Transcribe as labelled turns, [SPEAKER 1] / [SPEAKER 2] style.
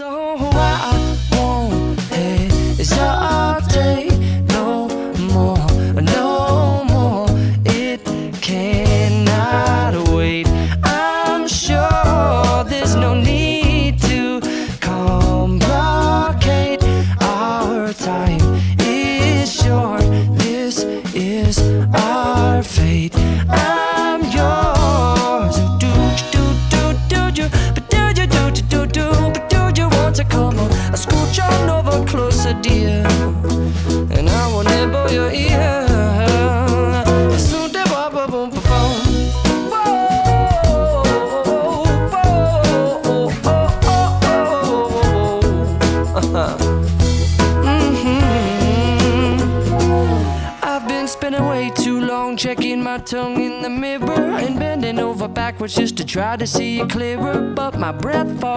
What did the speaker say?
[SPEAKER 1] So I won't hesitate no more, no more. It cannot wait. I'm sure there's no need to complicate. Our time is short. This is our fate. I'm yours. Do you? But do you But do you want to come on? I scooch on over closer, dear, and I will nibble your ear. Soon to boom, boom, boom, boom. I've been spending way too long checking my tongue in the mirror and bending over backwards just to try to see it clearer, but my breath fog